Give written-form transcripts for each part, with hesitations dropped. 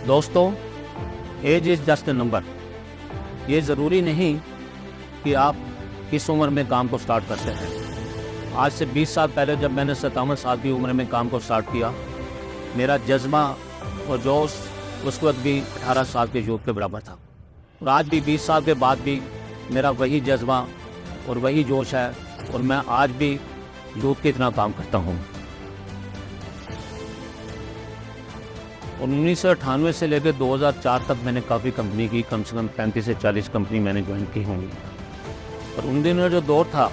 दोस्तों, age is just a number. ये ज़रूरी नहीं कि आप किस उम्र में काम को स्टार्ट करते हैं। आज से 20 साल पहले जब मैंने 57 साल की उम्र में काम को स्टार्ट किया, मेरा जज्बा और जोश उस वक्त भी 18 साल के यूथ के बराबर था। और आज भी 20 साल के बाद भी मेरा वही जज्बा और वही जोश है, और मैं आज भी यूथ की तरह काम करता हूँ। 1998 से लेकर 2004 तक मैंने काफ़ी कंपनी की, कम से कम 35 से 40 कंपनी मैंने ज्वाइन की होंगी। और उन दिनों जो दौर था,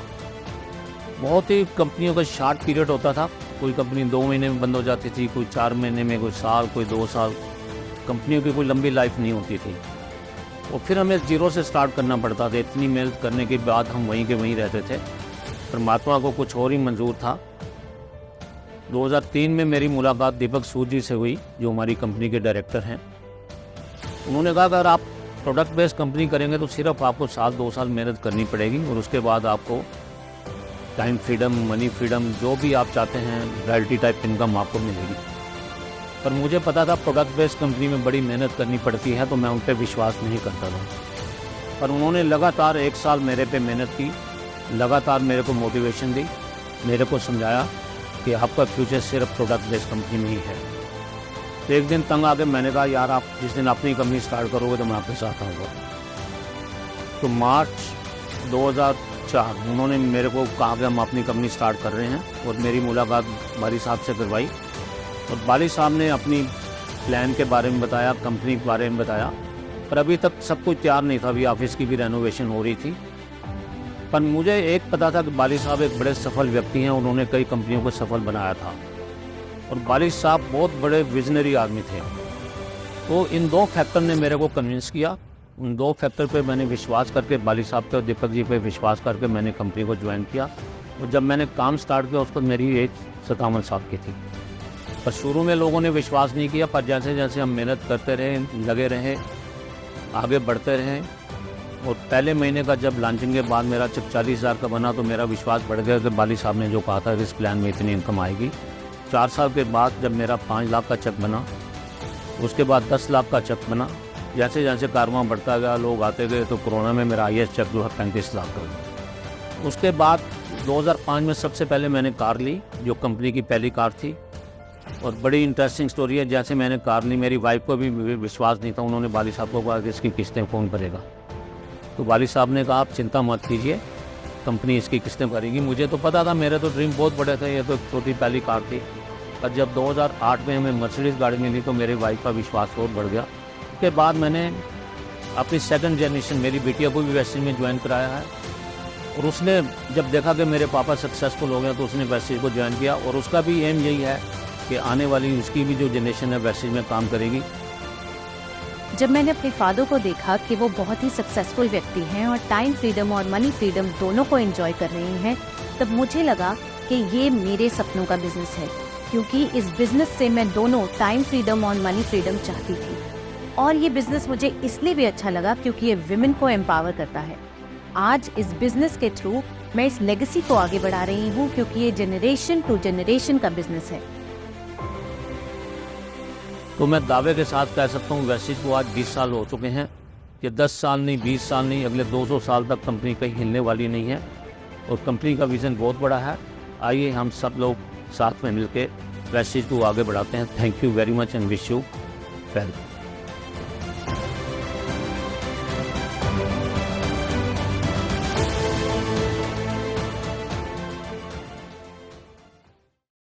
बहुत ही कंपनियों का शार्ट पीरियड होता था। कोई कंपनी 2 महीने में बंद हो जाती थी, कोई 4 महीने में, कोई साल, कोई 2 साल। कंपनियों की कोई लंबी लाइफ नहीं होती थी। और फिर हमें ज़ीरो से स्टार्ट करना पड़ता था। इतनी मेहनत करने के बाद हम वहीं के वहीं रहते थे। परमात्मा को कुछ और ही मंजूर था। 2003 में मेरी मुलाकात दीपक सूद जी से हुई, जो हमारी कंपनी के डायरेक्टर हैं। उन्होंने कहा अगर आप प्रोडक्ट बेस्ड कंपनी करेंगे तो सिर्फ आपको 2 साल मेहनत करनी पड़ेगी, और उसके बाद आपको टाइम फ्रीडम, मनी फ्रीडम, जो भी आप चाहते हैं, रॉयल्टी टाइप इनकम आपको मिलेगी। पर मुझे पता था प्रोडक्ट बेस्ड कंपनी में बड़ी मेहनत करनी पड़ती है, तो मैं उन पर विश्वास नहीं करता था। पर उन्होंने लगातार 1 साल मेरे पे मेहनत की, लगातार मेरे को मोटिवेशन दी, मेरे को समझाया कि आपका फ्यूचर सिर्फ प्रोडक्ट बेस्ड कंपनी में ही है। तो एक दिन तंग आके मैंने कहा यार, आप जिस दिन अपनी कंपनी स्टार्ट करोगे तो मैं आपके साथ आऊँगा। तो मार्च 2004 उन्होंने मेरे को कहा कि हम अपनी कंपनी स्टार्ट कर रहे हैं, और मेरी मुलाकात बाली साहब से करवाई। और बाली साहब ने अपनी प्लान के बारे में बताया, कंपनी के बारे में बताया। पर अभी तक सब कुछ तैयार नहीं था, अभी ऑफिस की भी रेनोवेशन हो रही थी। पर मुझे एक पता था कि बाली साहब एक बड़े सफल व्यक्ति हैं, उन्होंने कई कंपनियों को सफल बनाया था, और बाली साहब बहुत बड़े विजनरी आदमी थे। तो इन 2 फैक्टर ने मेरे को कन्विंस किया। उन 2 फैक्टर पे मैंने विश्वास करके, बाली साहब पे और दीपक जी पे विश्वास करके मैंने कंपनी को ज्वाइन किया। और जब मैंने काम स्टार्ट किया, उस पर मेरी एज 57 साल की थी। पर शुरू में लोगों ने विश्वास नहीं किया, पर जैसे जैसे हम मेहनत करते रहे, लगे रहे, आगे बढ़ते रहे, और पहले महीने का जब लॉन्चिंग के बाद मेरा जब 40,000 का बना, तो मेरा विश्वास बढ़ गया कि बाली साहब ने जो कहा था इस प्लान में इतनी इनकम आएगी। 4 साल के बाद जब मेरा 5 लाख का चेक बना, उसके बाद 10 लाख का चेक बना, जैसे जैसे कारवां बढ़ता गया, लोग आते गए, तो कोरोना में मेरा हाईएस्ट चेक जो है 35 लाख का हुआ। उसके बाद 2005 में सबसे पहले मैंने कार ली, जो कंपनी की पहली कार थी। और बड़ी इंटरेस्टिंग स्टोरी है, जैसे मैंने कार ली, मेरी वाइफ को भी विश्वास नहीं था। उन्होंने बाली साहब को कहा कि इसकी किस्तें कौन भरेगा। तो बाली साहब ने कहा आप चिंता मत कीजिए, कंपनी इसकी किस्तें भरेगी। मुझे तो पता था, मेरे तो ड्रीम बहुत बड़े थे, ये तो छोटी पहली कार थी। पर जब 2008 में हमें मर्सिडीज़ गाड़ी मिली, तो मेरी वाइफ का विश्वास और बढ़ गया। उसके बाद मैंने अपनी सेकंड जनरेशन, मेरी बेटिया को भी वैसे में ज्वाइन कराया है। और उसने जब देखा कि मेरे पापा सक्सेसफुल हो गए, तो उसने वैसे को ज्वाइन किया। और उसका भी एम यही है कि आने वाली उसकी भी जो जनरेशन है वैसे में काम करेगी। जब मैंने अपने फादर को देखा कि वो बहुत ही सक्सेसफुल व्यक्ति हैं और टाइम फ्रीडम और मनी फ्रीडम दोनों को एंजॉय कर रहे हैं, तब मुझे लगा कि ये मेरे सपनों का बिजनेस है, क्योंकि इस बिजनेस से मैं दोनों टाइम फ्रीडम और मनी फ्रीडम चाहती थी। और ये बिजनेस मुझे इसलिए भी अच्छा लगा क्योंकि ये विमेन को एम्पावर करता है। आज इस बिजनेस के थ्रू मैं इस लेगेसी को आगे बढ़ा रही हूँ, क्योंकि ये जनरेशन टू जनरेशन का बिजनेस है। तो मैं दावे के साथ कह सकता हूँ, वैसेज को आज 20 साल हो चुके हैं। ये 10 साल नहीं, 20 साल नहीं, अगले 200 साल तक कंपनी कहीं हिलने वाली नहीं है। और कंपनी का विज़न बहुत बड़ा है। आइए हम सब लोग साथ में मिलकर वैसेज को आगे बढ़ाते हैं। Thank you very much and wish you well.